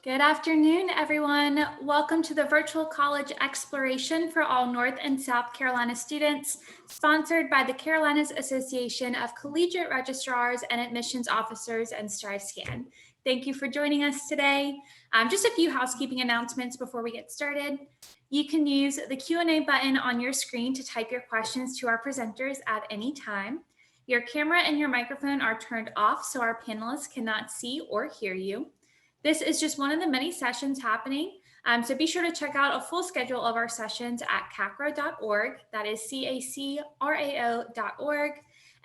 Good afternoon, everyone. Welcome to the Virtual College Exploration for all North and South Carolina students, sponsored by the Carolinas Association of Collegiate Registrars and Admissions Officers and StriveScan. Thank you for joining us today. Just a few housekeeping announcements before we get started. You can use the Q&A button on your screen to type your questions to our presenters at any time. Your camera and your microphone are turned off so our panelists cannot see or hear you. This is just one of the many sessions happening, so be sure to check out a full schedule of our sessions at CACRAO.org. That is CACRAO.org.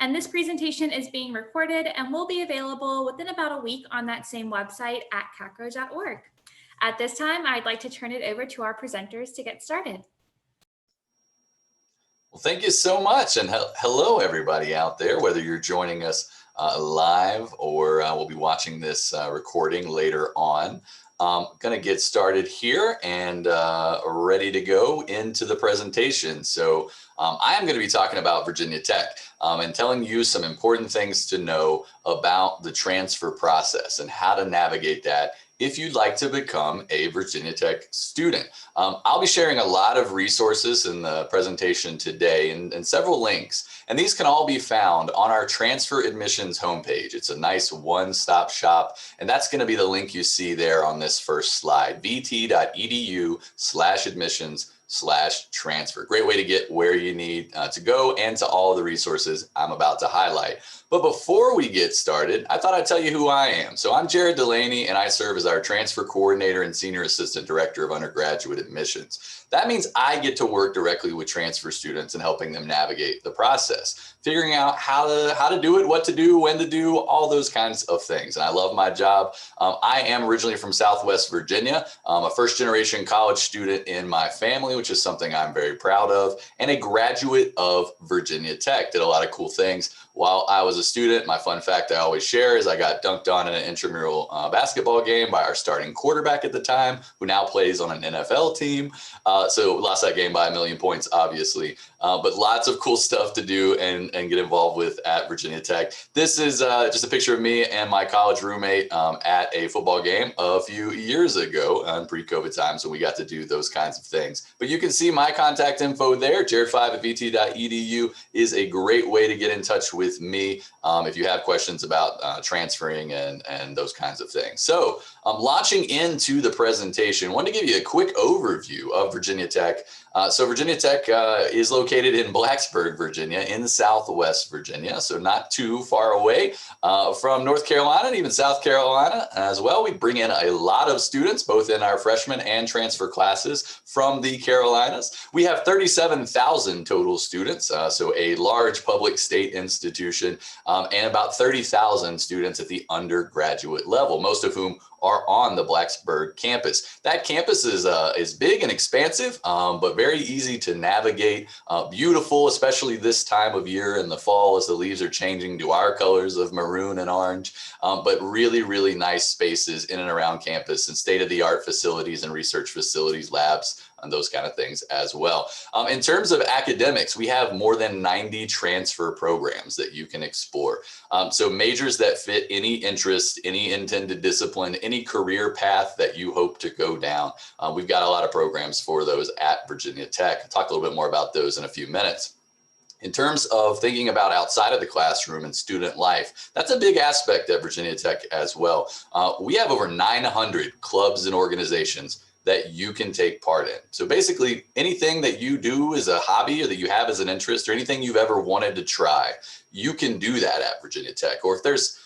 And this presentation is being recorded and will be available within about a week on that same website at CACRAO.org. At this time, I'd like to turn it over to our presenters to get started. Well, thank you so much. And hello, everybody out there, whether you're joining us live or we'll be watching this recording later on. Going to get started here and ready to go into the presentation. So I am going to be talking about Virginia Tech and telling you some important things to know about the transfer process and how to navigate that if you'd like to become a Virginia Tech student. I'll be sharing a lot of resources in the presentation today and several links, and these can all be found on our transfer admissions homepage. It's a nice one-stop shop, and that's going to be the link you see there on this first slide, vt.edu/admissions/transfer. Great way to get where you need to go and to all of the resources I'm about to highlight. But before we get started, I thought I'd tell you who I am. So I'm Jared Delaney, and I serve as our transfer coordinator and senior assistant director of undergraduate admissions. That means I get to work directly with transfer students and helping them navigate the process, figuring out how to do it, what to do, when to do, all those kinds of things. And I love my job. I am originally from Southwest Virginia. I'm a first-generation college student in my family, which is something I'm very proud of, and a graduate of Virginia Tech. Did a lot of cool things while I was a student. My fun fact I always share is I got dunked on in an intramural basketball game by our starting quarterback at the time, who now plays on an NFL team. So lost that game by 1 million points, obviously, but lots of cool stuff to do and get involved with at Virginia Tech. This is just a picture of me and my college roommate at a football game a few years ago in pre-COVID times when we got to do those kinds of things. But you can see my contact info there. Jared5@vt.edu is a great way to get in touch with me if you have questions about transferring and those kinds of things. So launching into the presentation, I wanted to give you a quick overview of Virginia Tech. So Virginia Tech is located in Blacksburg, Virginia, in Southwest Virginia, so not too far away from North Carolina and even South Carolina as well. We bring in a lot of students, both in our freshman and transfer classes from the Carolinas. We have 37,000 total students, so a large public state institution, and about 30,000 students at the undergraduate level, most of whom are on the Blacksburg campus. That campus is big and expansive, but very easy to navigate, beautiful, especially this time of year in the fall as the leaves are changing to our colors of maroon and orange, but really, really nice spaces in and around campus and state-of-the-art facilities and research facilities, labs, and those kind of things as well. In terms of academics, we have more than 90 transfer programs that you can explore. So majors that fit any interest, any intended discipline, any career path that you hope to go down. We've got a lot of programs for those at Virginia Tech. I'll talk a little bit more about those in a few minutes. In terms of thinking about outside of the classroom and student life, that's a big aspect at Virginia Tech as well. We have over 900 clubs and organizations that you can take part in. So basically anything that you do as a hobby or that you have as an interest or anything you've ever wanted to try, you can do that at Virginia Tech. Or if there's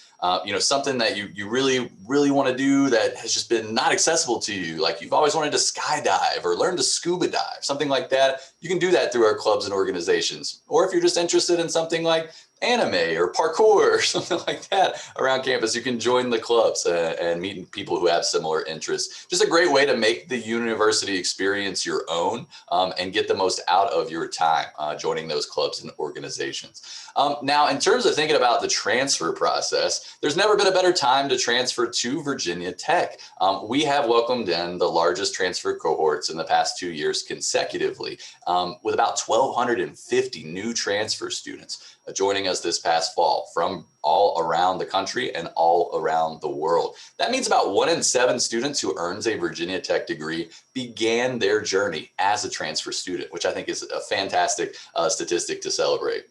something that you really, really want to do that has just been not accessible to you, like you've always wanted to skydive or learn to scuba dive, something like that, you can do that through our clubs and organizations. Or if you're just interested in something like anime or parkour or something like that around campus, you can join the clubs and meet people who have similar interests. Just a great way to make the university experience your own and get the most out of your time joining those clubs and organizations. Now, in terms of thinking about the transfer process, there's never been a better time to transfer to Virginia Tech. We have welcomed in the largest transfer cohorts in the past 2 years consecutively with about 1,250 new transfer students. joining us this past fall from all around the country and all around the world. That means about 1 in 7 students who earns a Virginia Tech degree began their journey as a transfer student, which I think is a fantastic statistic to celebrate.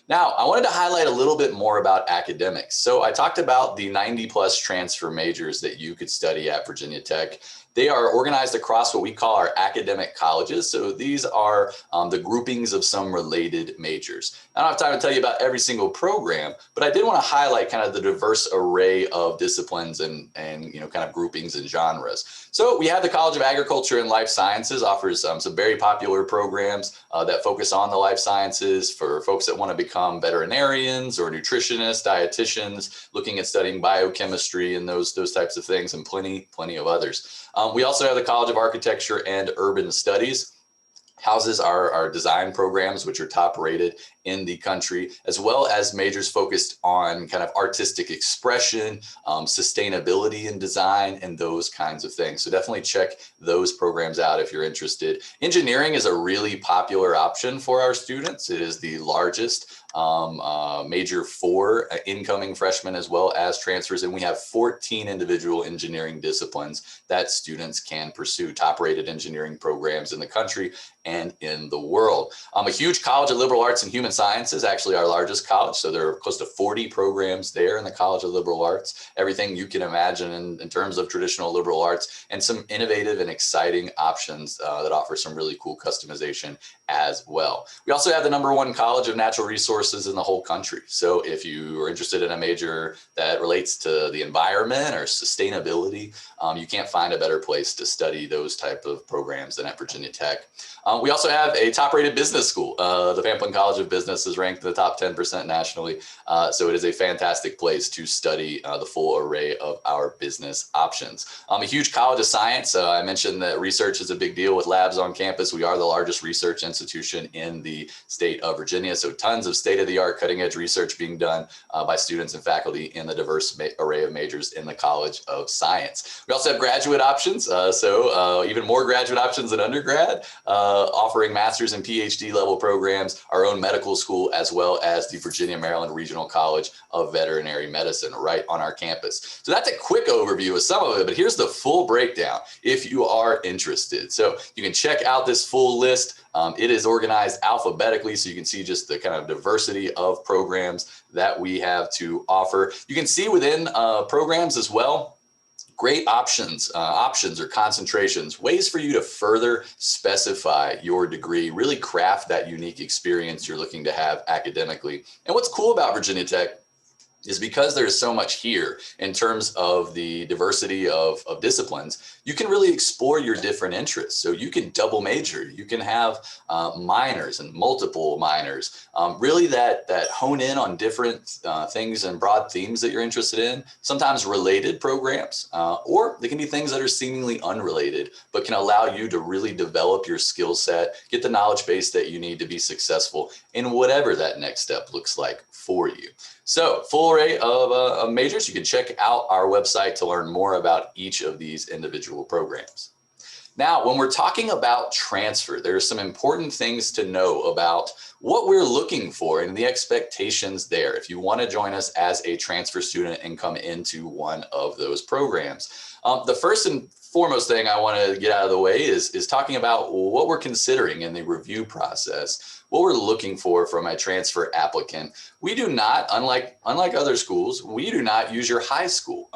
Now, I wanted to highlight a little bit more about academics. So I talked about the 90+ transfer majors that you could study at Virginia Tech. They are organized across what we call our academic colleges. So these are the groupings of some related majors. I don't have time to tell you about every single program, but I did want to highlight kind of the diverse array of disciplines and kind of groupings and genres. So we have the College of Agriculture and Life Sciences, offers some very popular programs that focus on the life sciences for folks that want to become veterinarians or nutritionists, dietitians, looking at studying biochemistry and those types of things, and plenty of others. We also have the College of Architecture and Urban Studies. Houses our design programs, which are top rated in the country, as well as majors focused on kind of artistic expression, sustainability in design, and those kinds of things. So definitely check those programs out if you're interested. Engineering is a really popular option for our students. It is the largest major for incoming freshmen as well as transfers, and we have 14 individual engineering disciplines that students can pursue, top-rated engineering programs in the country and in the world. A huge College of Liberal Arts and Human Sciences, actually our largest college, so there are close to 40 programs there in the College of Liberal Arts, everything you can imagine in terms of traditional liberal arts, and some innovative and exciting options that offer some really cool customization as well. We also have the #1 College of Natural Resources in the whole country. So if you are interested in a major that relates to the environment or sustainability, you can't find a better place to study those type of programs than at Virginia Tech. We also have a top-rated business school. The Pamplin College of Business is ranked in the top 10% nationally. So it is a fantastic place to study the full array of our business options. A huge College of Science. I mentioned that research is a big deal with labs on campus. We are the largest research institution in the state of Virginia. So tons of state-of-the-art cutting-edge research being done by students and faculty in the diverse array of majors in the College of Science. We also have graduate options. So even more graduate options than undergrad, offering master's and PhD level programs, our own medical school, as well as the Virginia Maryland Regional College of Veterinary Medicine right on our campus. So that's a quick overview of some of it, but here's the full breakdown if you are interested. So you can check out this full list. It is organized alphabetically, so you can see just the kind of diversity of programs that we have to offer. You can see within programs as well, great options or concentrations, ways for you to further specify your degree, really craft that unique experience you're looking to have academically. And what's cool about Virginia Tech is because there's so much here in terms of the diversity of disciplines, you can really explore your different interests. So you can double major, you can have minors and multiple minors, really that hone in on different things and broad themes that you're interested in, sometimes related programs, or they can be things that are seemingly unrelated, but can allow you to really develop your skill set, get the knowledge base that you need to be successful in whatever that next step looks like for you. So full array of majors. You can check out our website to learn more about each of these individual programs. Now, when we're talking about transfer, there are some important things to know about what we're looking for and the expectations there if you want to join us as a transfer student and come into one of those programs. The first and foremost thing I want to get out of the way is talking about what we're considering in the review process, what we're looking for from a transfer applicant. We do not, unlike other schools, we do not use your high school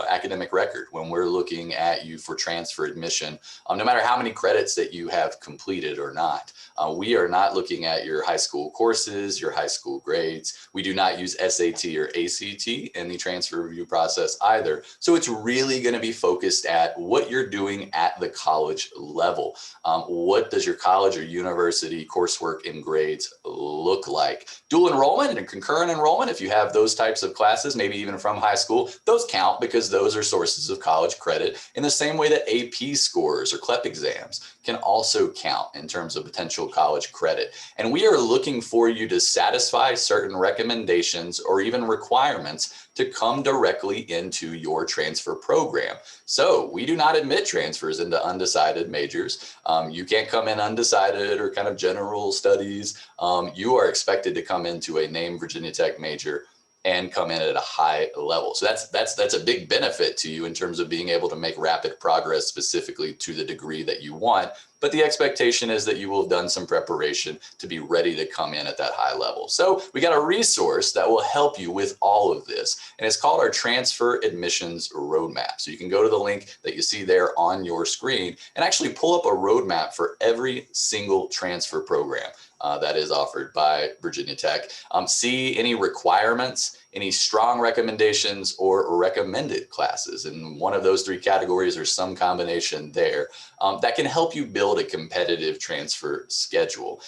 academic record when we're looking at you for transfer admission, no matter how many credits that you have completed or not. We are not looking at your high school courses, your high school grades. We do not use SAT or ACT in the transfer review process either. So it's really going to be focused at what you're doing at the college level. What does your college or university coursework and grades look like? Dual enrollment and concurrent enrollment, if you have those types of classes, maybe even from high school, those count because those are sources of college credit in the same way that AP scores or CLEP exams can also count in terms of potential college credit. And we are looking for you to satisfy certain recommendations or even requirements to come directly into your transfer program. So we do not admit transfers into undecided majors. You can't come in undecided or kind of general studies. You are expected to come into a named Virginia Tech major and come in at a high level. So that's a big benefit to you in terms of being able to make rapid progress specifically to the degree that you want. But the expectation is that you will have done some preparation to be ready to come in at that high level. So we got a resource that will help you with all of this. And it's called our Transfer Admissions Roadmap. So you can go to the link that you see there on your screen and actually pull up a roadmap for every single transfer program that is offered by Virginia Tech. See any requirements, any strong recommendations or recommended classes. And one of those three categories or some combination there that can help you build a competitive transfer schedule.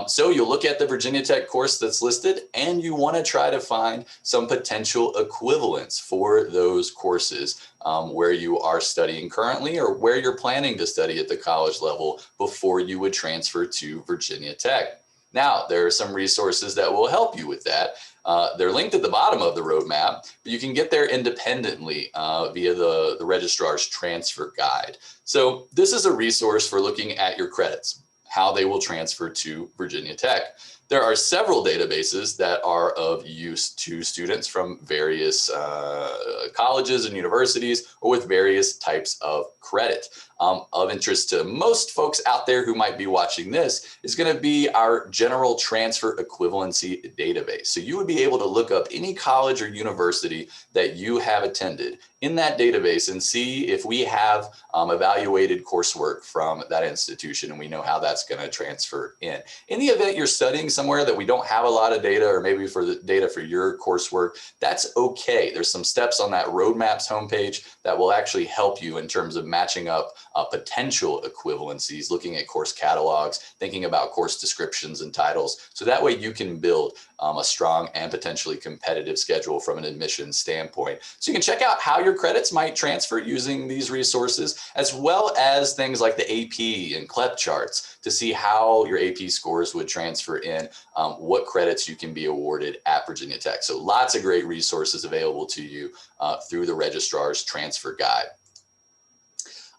So you'll look at the Virginia Tech course that's listed and you want to try to find some potential equivalents for those courses where you are studying currently or where you're planning to study at the college level before you would transfer to Virginia Tech. Now, there are some resources that will help you with that. They're linked at the bottom of the roadmap, but you can get there independently via the registrar's transfer guide. So this is a resource for looking at your credits, how they will transfer to Virginia Tech. There are several databases that are of use to students from various colleges and universities or with various types of credit. Of interest to most folks out there who might be watching this is going to be our general transfer equivalency database. So you would be able to look up any college or university that you have attended in that database and see if we have evaluated coursework from that institution and we know how that's going to transfer in. In the event you're studying somewhere that we don't have a lot of data or maybe for the data for your coursework, that's okay. There's some steps on that roadmaps homepage that will actually help you in terms of matching up potential equivalencies, looking at course catalogs, thinking about course descriptions and titles. So that way you can build a strong and potentially competitive schedule from an admissions standpoint. So you can check out how your credits might transfer using these resources, as well as things like the AP and CLEP charts to see how your AP scores would transfer in, what credits you can be awarded at Virginia Tech. So lots of great resources available to you through the registrar's transfer guide.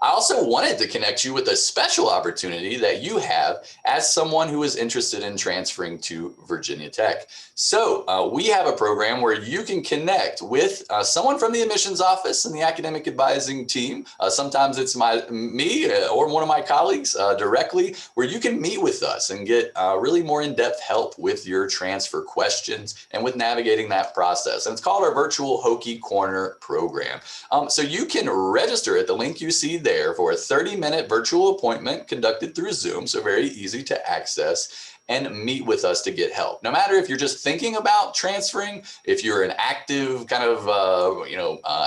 I also wanted to connect you with a special opportunity that you have as someone who is interested in transferring to Virginia Tech. So we have a program where you can connect with someone from the admissions office and the academic advising team. Sometimes it's me or one of my colleagues directly, where you can meet with us and get really more in-depth help with your transfer questions and with navigating that process. And it's called our Virtual Hokie Corner program. So you can register at the link you see there for a 30-minute virtual appointment conducted through Zoom, so very easy to access, and meet with us to get help. No matter if you're just thinking about transferring, if you're an active kind of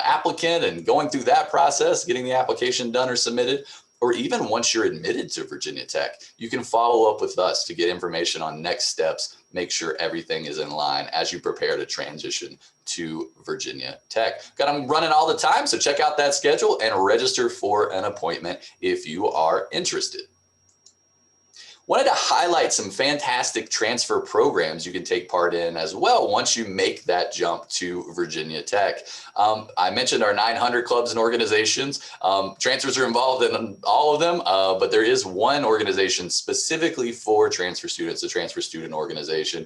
applicant and going through that process, getting the application done or submitted, or even once you're admitted to Virginia Tech, you can follow up with us to get information on next steps, make sure everything is in line as you prepare to transition to Virginia Tech. Got them running all the time, so check out that schedule and register for an appointment if you are interested. Wanted to highlight some fantastic transfer programs you can take part in as well once you make that jump to Virginia Tech. I mentioned our 900 clubs and organizations. Transfers are involved in all of them, but there is one organization specifically for transfer students, the Transfer Student Organization,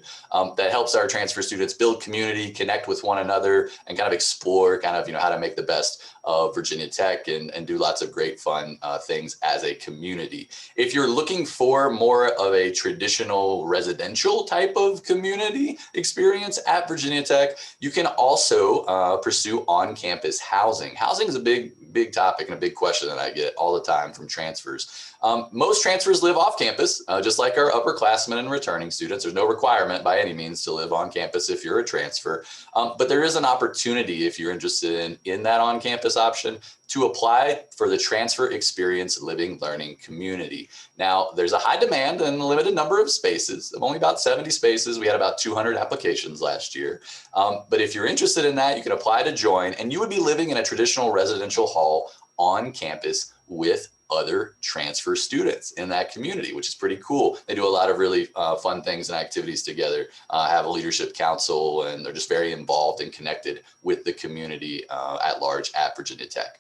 that helps our transfer students build community, connect with one another, and kind of explore how to make the best of Virginia Tech and do lots of great fun things as a community. If you're looking for more of a traditional residential type of community experience at Virginia Tech, you can also pursue on-campus housing. Housing is a big topic and a big question that I get all the time from transfers. Most transfers live off campus, just like our upperclassmen and returning students. There's no requirement by any means to live on campus if you're a transfer, but there is an opportunity if you're interested in that on-campus option to apply for the Transfer Experience Living Learning Community. Now, there's a high demand and a limited number of spaces, only about 70 spaces. We had about 200 applications last year. But if you're interested in that, you can apply to join, and you would be living in a traditional residential hall on campus with other transfer students in that community, which is pretty cool. They do a lot of really fun things and activities together, have a leadership council, and they're just very involved and connected with the community at large at Virginia Tech.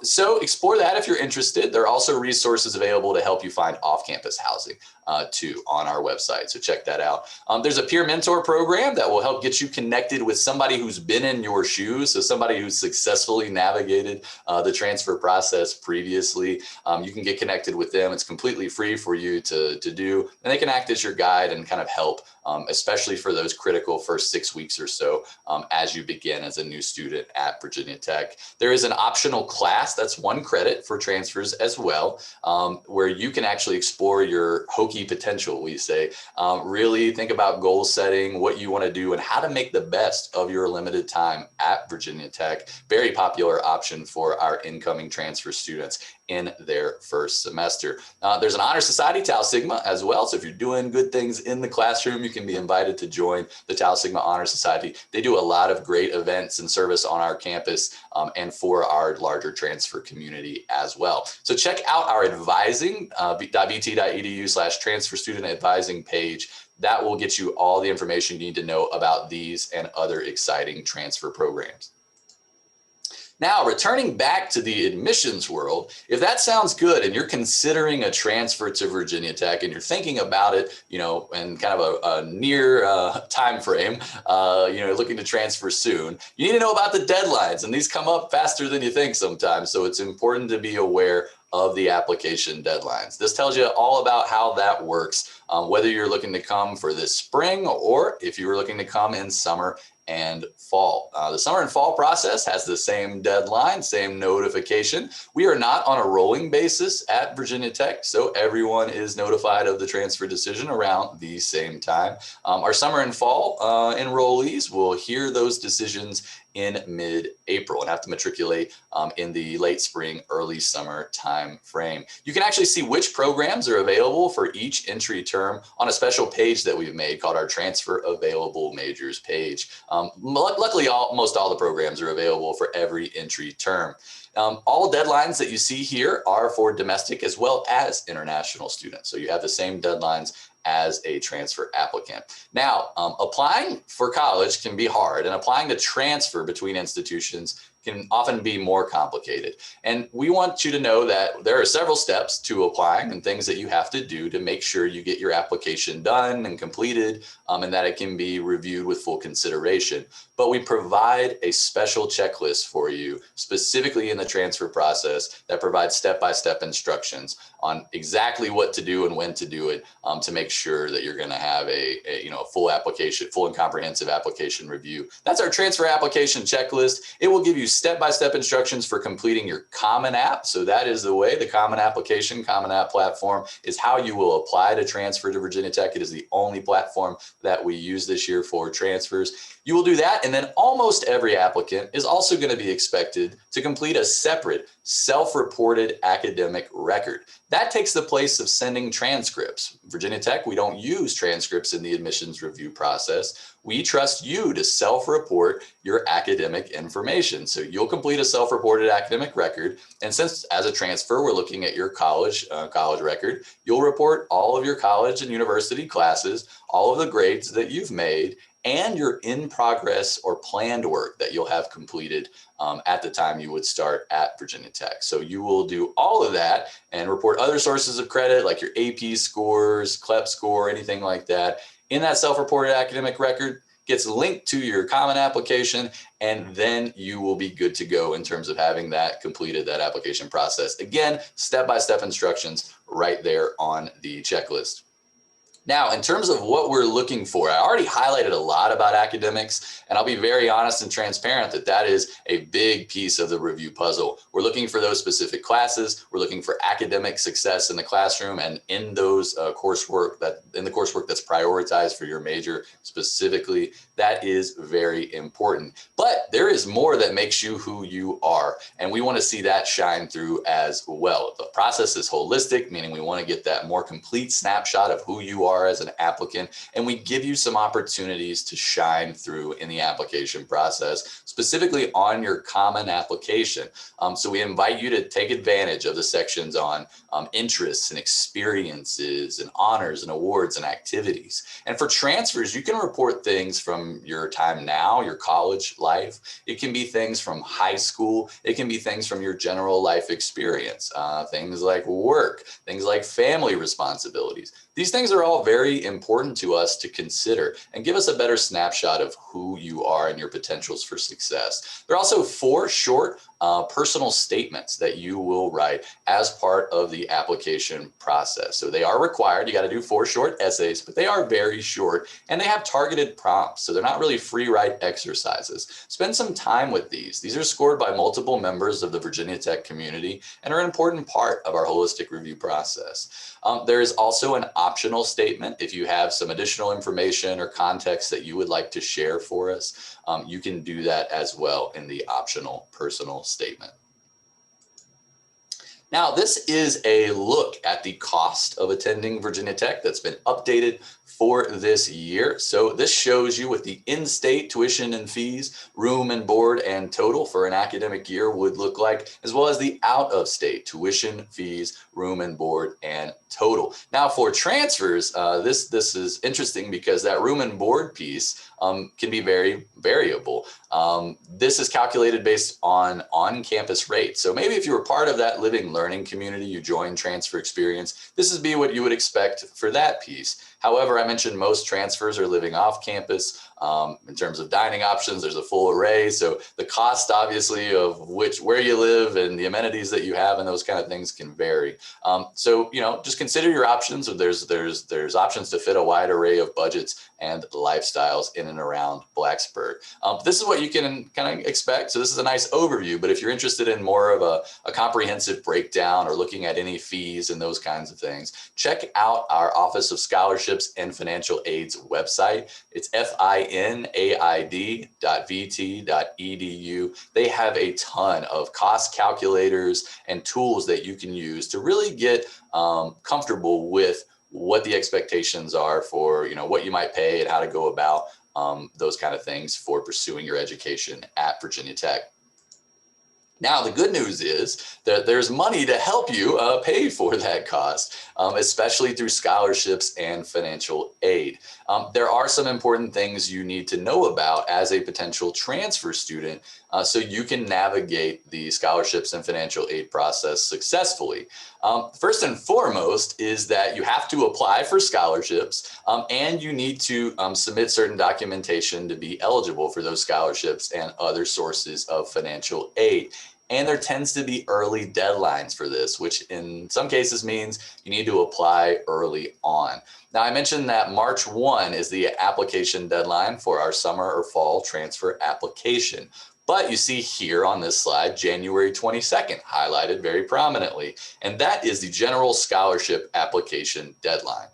So explore that if you're interested. There are also resources available to help you find off-campus housing too on our website. So check that out. There's a peer mentor program that will help get you connected with somebody who's been in your shoes. So somebody who's successfully navigated the transfer process previously. You can get connected with them. It's completely free for you to do, and they can act as your guide and kind of help, especially for those critical first 6 weeks or so as you begin as a new student at Virginia Tech. There is an optional class that's 1 credit for transfers as well, where you can actually explore your hokey potential, we say. Really think about goal setting, what you want to do, and how to make the best of your limited time at Virginia Tech. Very popular option for our incoming transfer students in their first semester. There's an Honor Society, Tau Sigma, as well. So if you're doing good things in the classroom, you can be invited to join the Tau Sigma Honor Society. They do a lot of great events and service on our campus and for our larger transfer community as well. So check out our advising.vt.edu/transfer student advising page. That will get you all the information you need to know about these and other exciting transfer programs. Now, returning back to the admissions world, if that sounds good and you're considering a transfer to Virginia Tech and you're thinking about it, you know, in kind of a near time frame, you know, looking to transfer soon, you need to know about the deadlines, and these come up faster than you think sometimes. So it's important to be aware of the application deadlines. This tells you all about how that works, whether you're looking to come for this spring or if you were looking to come in summer and fall. The summer and fall process has the same deadline, same notification. We are not on a rolling basis at Virginia Tech, so everyone is notified of the transfer decision around the same time. Our summer and fall enrollees will hear those decisions in mid-April and have to matriculate in the late spring, early summer time frame. You can actually see which programs are available for each entry term on a special page that we've made called our Transfer Available Majors page. Luckily, almost all the programs are available for every entry term. All deadlines that you see here are for domestic as well as international students. So you have the same deadlines as a transfer applicant. Now, applying for college can be hard, and applying to transfer between institutions can often be more complicated. And we want you to know that there are several steps to applying and things that you have to do to make sure you get your application done and completed, and that it can be reviewed with full consideration. But we provide a special checklist for you specifically in the transfer process that provides step-by-step instructions on exactly what to do and when to do it, to make sure that you're going to have a full application, full and comprehensive application review. That's our transfer application checklist. It will give you step-by-step instructions for completing your Common App. So that is the way. The Common Application, Common App platform is how you will apply to transfer to Virginia Tech. It is the only platform that we use this year for transfers. You will do that, and then almost every applicant is also going to be expected to complete a separate self-reported academic record. That takes the place of sending transcripts. Virginia Tech, we don't use transcripts in the admissions review process. We trust you to self-report your academic information. So you'll complete a self-reported academic record. And since as a transfer, we're looking at your college record, you'll report all of your college and university classes, all of the grades that you've made, and your in-progress or planned work that you'll have completed at the time you would start at Virginia Tech. So you will do all of that and report other sources of credit like your AP scores, CLEP score, anything like that. In that self-reported academic record gets linked to your Common Application, and then you will be good to go in terms of having that completed, that application process. Again, step-by-step instructions right there on the checklist. Now, in terms of what we're looking for, I already highlighted a lot about academics, and I'll be very honest and transparent that that is a big piece of the review puzzle. We're looking for those specific classes. We're looking for academic success in the classroom and in those coursework that's prioritized for your major specifically. That is very important. But there is more that makes you who you are, and we want to see that shine through as well. The process is holistic, meaning we want to get that more complete snapshot of who you are are as an applicant, and we give you some opportunities to shine through in the application process, specifically on your common application. So we invite you to take advantage of the sections on interests and experiences and honors and awards and activities. And for transfers, you can report things from your time now, your college life. It can be things from high school. It can be things from your general life experience, things like work, things like family responsibilities. These things are all very important to us to consider and give us a better snapshot of who you are and your potentials for success. There are also 4 short personal statements that you will write as part of the application process. So they are required. You got to do 4 short essays, but they are very short and they have targeted prompts. So they're not really free write exercises. Spend some time with these. These are scored by multiple members of the Virginia Tech community and are an important part of our holistic review process. There is also an optional statement. If you have some additional information or context that you would like to share for us, you can do that as well in the optional personal statement. Now, this is a look at the cost of attending Virginia Tech that's been updated for this year. So this shows you what the in-state tuition and fees, room and board and total for an academic year would look like, as well as the out-of-state tuition, fees, room and board and total. Now for transfers, this is interesting because that room and board piece can be very variable. This is calculated based on on-campus rates. So maybe if you were part of that living learning community, you joined transfer experience, this is what you would expect for that piece. However, I mentioned most transfers are living off campus. In terms of dining options, there's a full array. So the cost, obviously, of where you live and the amenities that you have and those kind of things can vary. So, just consider your options. There's options to fit a wide array of budgets and lifestyles in and around Blacksburg. This is what you can kind of expect. So this is a nice overview, but if you're interested in more of a comprehensive breakdown or looking at any fees and those kinds of things, check out our Office of Scholarships and Financial Aid's website. It's finaid.vt.edu. They have a ton of cost calculators and tools that you can use to really get comfortable with what the expectations are for, what you might pay and how to go about those kind of things for pursuing your education at Virginia Tech. Now, the good news is that there's money to help you pay for that cost, especially through scholarships and financial aid. There are some important things you need to know about as a potential transfer student so you can navigate the scholarships and financial aid process successfully. First and foremost is that you have to apply for scholarships and you need to submit certain documentation to be eligible for those scholarships and other sources of financial aid. And there tends to be early deadlines for this, which in some cases means you need to apply early on. Now, I mentioned that March 1 is the application deadline for our summer or fall transfer application. But you see here on this slide, January 22nd, highlighted very prominently, and that is the general scholarship application deadline.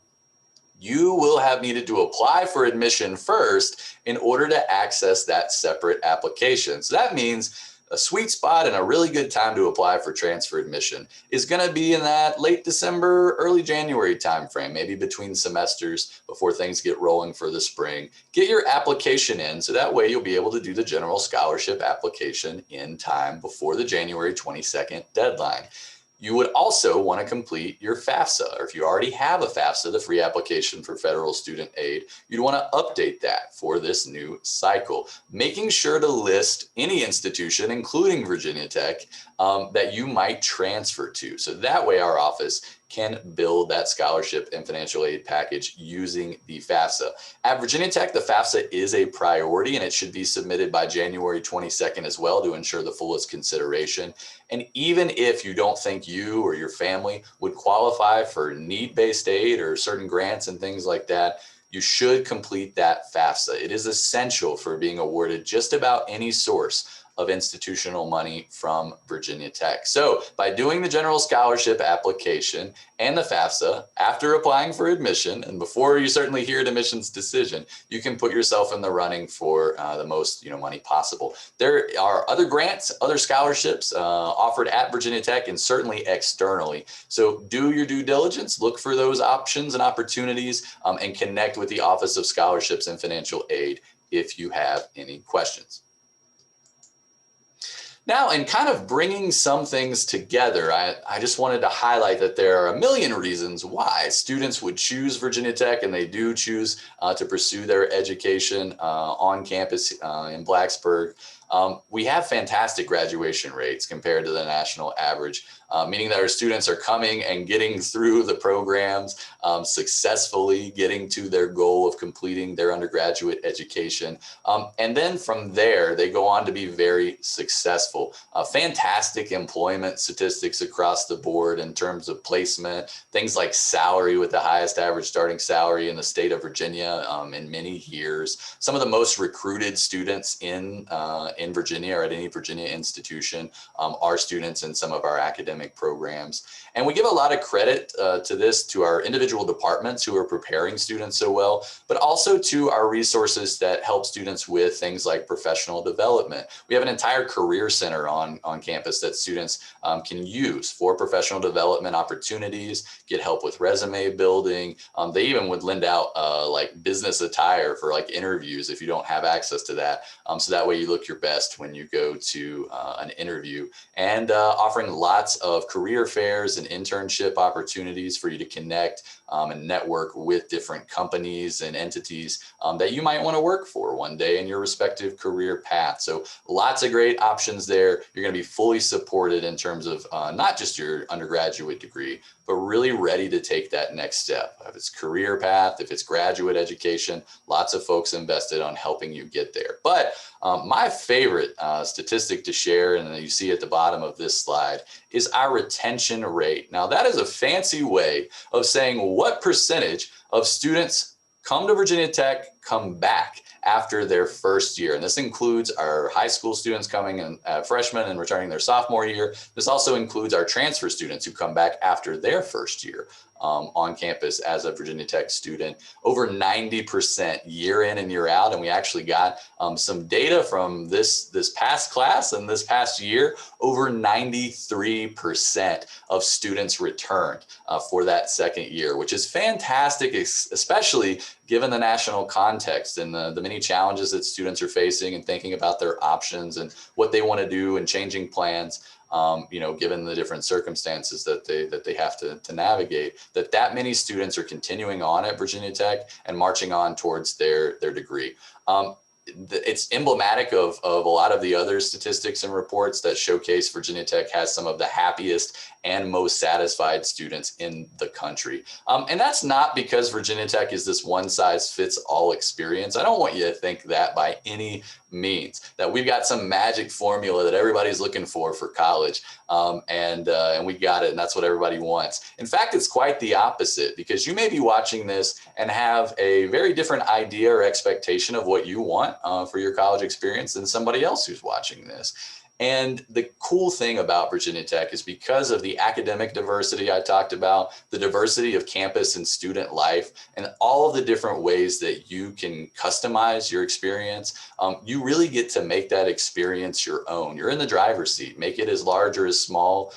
You will have needed to apply for admission first in order to access that separate application. So that means a sweet spot and a really good time to apply for transfer admission is going to be in that late December, early January timeframe, maybe between semesters before things get rolling for the spring. Get your application in so that way you'll be able to do the general scholarship application in time before the January 22nd deadline. You would also want to complete your FAFSA, or if you already have a FAFSA, the free application for federal student aid, you'd want to update that for this new cycle, making sure to list any institution, including Virginia Tech, that you might transfer to. So that way our office can build that scholarship and financial aid package using the FAFSA. At Virginia Tech, the FAFSA is a priority and it should be submitted by January 22nd as well to ensure the fullest consideration. And even if you don't think you or your family would qualify for need-based aid or certain grants and things like that, you should complete that FAFSA. It is essential for being awarded just about any source of institutional money from Virginia Tech. So by doing the general scholarship application and the FAFSA, after applying for admission, and before you certainly hear an admissions decision, you can put yourself in the running for the most money possible. There are other grants, other scholarships offered at Virginia Tech and certainly externally. So do your due diligence, look for those options and opportunities, and connect with the Office of Scholarships and Financial Aid if you have any questions. Now, in kind of bringing some things together, I just wanted to highlight that there are a million reasons why students would choose Virginia Tech, and they do choose to pursue their education on campus in Blacksburg. We have fantastic graduation rates compared to the national average, meaning that our students are coming and getting through the programs, successfully getting to their goal of completing their undergraduate education. And then from there, they go on to be very successful. Fantastic employment statistics across the board in terms of placement, things like salary with the highest average starting salary in the state of Virginia in many years. Some of the most recruited students in Virginia or at any Virginia institution are students in some of our academic programs. And we give a lot of credit to this to our individual departments who are preparing students so well, but also to our resources that help students with things like professional development. We have an entire career center on campus that students can use for professional development opportunities, get help with resume building. They even would lend out like business attire for like interviews if you don't have access to that. So that way you look your best when you go to an interview, and offering lots of career fairs and internship opportunities for you to connect and network with different companies and entities that you might want to work for one day in your respective career path. So lots of great options there. You're going to be fully supported in terms of not just your undergraduate degree, but really ready to take that next step. If it's career path, if it's graduate education, lots of folks invested on helping you get there. But my favorite statistic to share, and you see at the bottom of this slide, is our retention rate. Now that is a fancy way of saying what percentage of students come to Virginia Tech, come back after their first year. And this includes our high school students coming in freshmen and returning their sophomore year. This also includes our transfer students who come back after their first year on campus as a Virginia Tech student. Over 90% year in and year out. And we actually got some data from this past class and this past year. Over 93% of students returned for that second year, which is fantastic, especially given the national context and the many challenges that students are facing and thinking about their options and what they want to do and changing plans. Given the different circumstances that they have to navigate, that many students are continuing on at Virginia Tech and marching on towards their degree. It's emblematic of a lot of the other statistics and reports that showcase Virginia Tech has some of the happiest and most satisfied students in the country. And that's not because Virginia Tech is this one size fits all experience. I don't want you to think that by any means, that we've got some magic formula that everybody's looking for college. And we got it, and that's what everybody wants. In fact, it's quite the opposite, because you may be watching this and have a very different idea or expectation of what you want for your college experience than somebody else who's watching this. And the cool thing about Virginia Tech is because of the academic diversity I talked about, the diversity of campus and student life, and all of the different ways that you can customize your experience, you really get to make that experience your own. You're in the driver's seat. Make it as large or as small,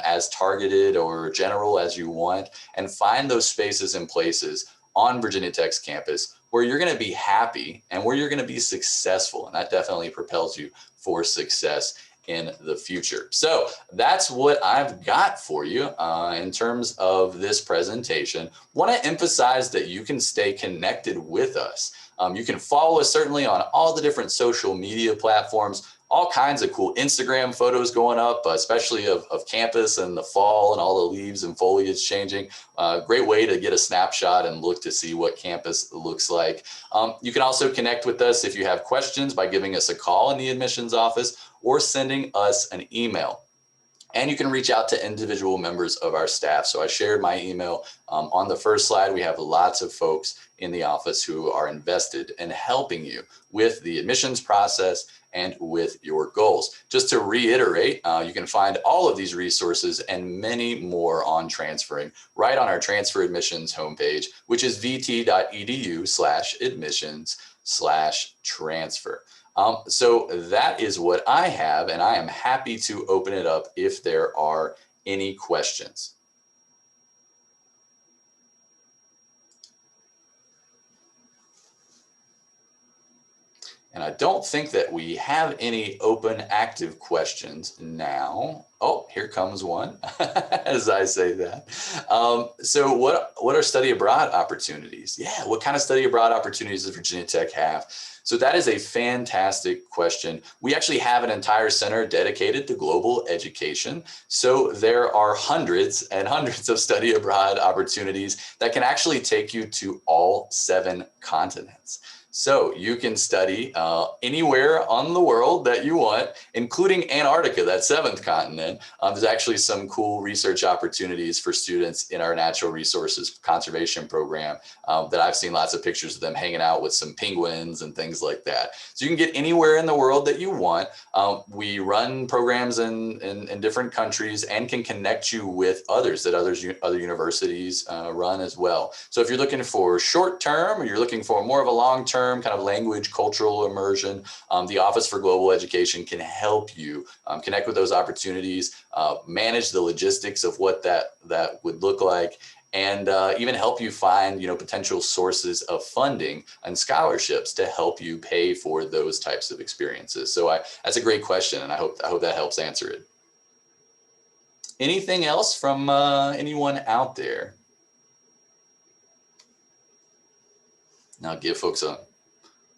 as targeted or general as you want, and find those spaces and places on Virginia Tech's campus where you're going to be happy and where you're going to be successful. And that definitely propels you for success in the future. So that's what I've got for you in terms of this presentation. Want to emphasize that you can stay connected with us. You can follow us certainly on all the different social media platforms. All kinds of cool Instagram photos going up, especially of campus and the fall and all the leaves and foliage changing. Great way to get a snapshot and look to see what campus looks like. You can also connect with us if you have questions by giving us a call in the admissions office or sending us an email. And you can reach out to individual members of our staff. So I shared my email on the first slide. We have lots of folks in the office who are invested in helping you with the admissions process and with your goals. Just to reiterate, you can find all of these resources and many more on transferring right on our transfer admissions homepage, which is vt.edu/admissions/transfer. So that is what I have, and I am happy to open it up if there are any questions. And I don't think that we have any open active questions now. Oh, here comes one as I say that. So what are study abroad opportunities? Yeah, what kind of study abroad opportunities does Virginia Tech have? So that is a fantastic question. We actually have an entire center dedicated to global education. So there are hundreds and hundreds of study abroad opportunities that can actually take you to all 7 continents. So you can study anywhere on the world that you want, including Antarctica, that 7th continent. There's actually some cool research opportunities for students in our natural resources conservation program that I've seen lots of pictures of them hanging out with some penguins and things like that. So you can get anywhere in the world that you want. We run programs in different countries and can connect you with others that other universities run as well. So if you're looking for short term or you're looking for more of a long term kind of language, cultural immersion, the Office for Global Education can help you connect with those opportunities, manage the logistics of what that would look like, and even help you find, potential sources of funding and scholarships to help you pay for those types of experiences. So that's a great question, and I hope that helps answer it. Anything else from anyone out there? Now give folks a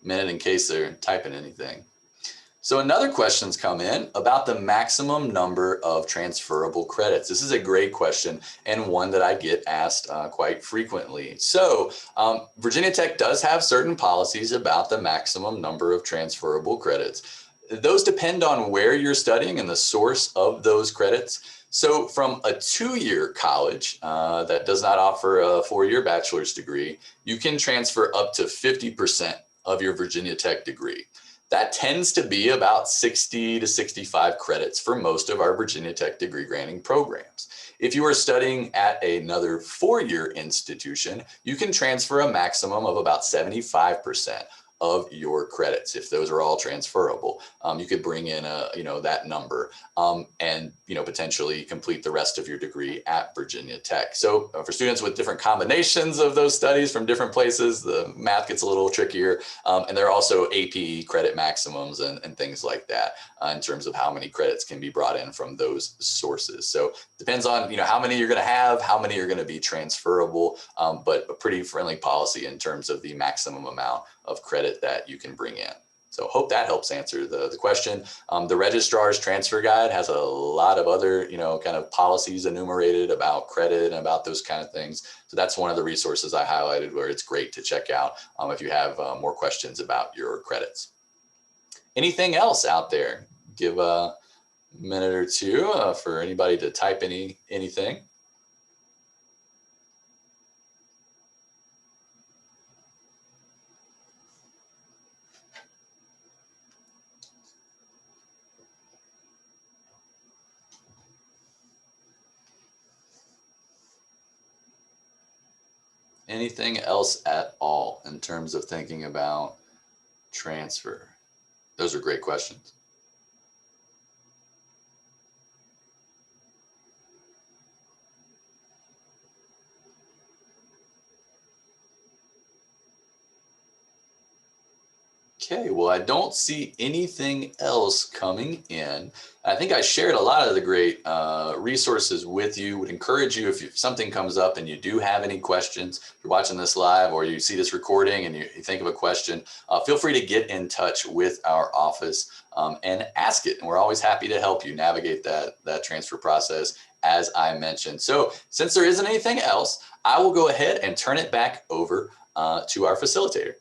minute in case they're typing anything. So another question's come in about the maximum number of transferable credits. This is a great question and one that I get asked quite frequently. So Virginia Tech does have certain policies about the maximum number of transferable credits. Those depend on where you're studying and the source of those credits. So from a 2-year college that does not offer a 4-year bachelor's degree, you can transfer up to 50% of your Virginia Tech degree. That tends to be about 60 to 65 credits for most of our Virginia Tech degree granting programs. If you are studying at another 4-year institution, you can transfer a maximum of about 75% of your credits. If those are all transferable, you could bring in that number and potentially complete the rest of your degree at Virginia Tech. So for students with different combinations of those studies from different places, the math gets a little trickier, and there are also AP credit maximums and things like that in terms of how many credits can be brought in from those sources. So depends on how many you're going to have, how many are going to be transferable, but a pretty friendly policy in terms of the maximum amount of credit that you can bring in. So hope that helps answer the question. The registrar's transfer guide has a lot of other, kind of policies enumerated about credit and about those kind of things. So that's one of the resources I highlighted where it's great to check out if you have more questions about your credits. Anything else out there? Give a minute or two for anybody to type anything. Anything else at all in terms of thinking about transfer? Those are great questions. Okay, well, I don't see anything else coming in. I think I shared a lot of the great resources with you. Would encourage you, if something comes up and you do have any questions, if you're watching this live or you see this recording and you think of a question, feel free to get in touch with our office and ask it. And we're always happy to help you navigate that transfer process, as I mentioned. So since there isn't anything else, I will go ahead and turn it back over to our facilitator.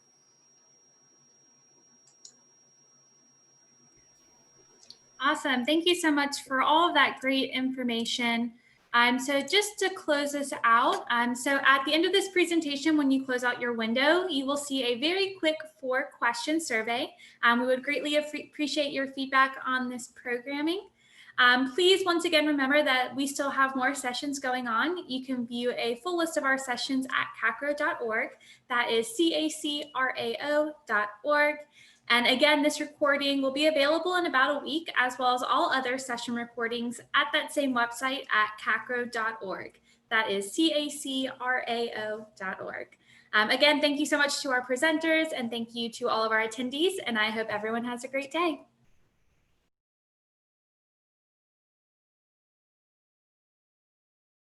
Awesome. Thank you so much for all of that great information. So just to close this out, so at the end of this presentation, when you close out your window, you will see a very quick 4-question survey. We would greatly appreciate your feedback on this programming. Please, once again, remember that we still have more sessions going on. You can view a full list of our sessions at CACRAO.org. That is CACRAO.org. And again, this recording will be available in about a week, as well as all other session recordings at that same website at CACRAO.org. That is CACRAO.org. Again, thank you so much to our presenters, and thank you to all of our attendees, and I hope everyone has a great day.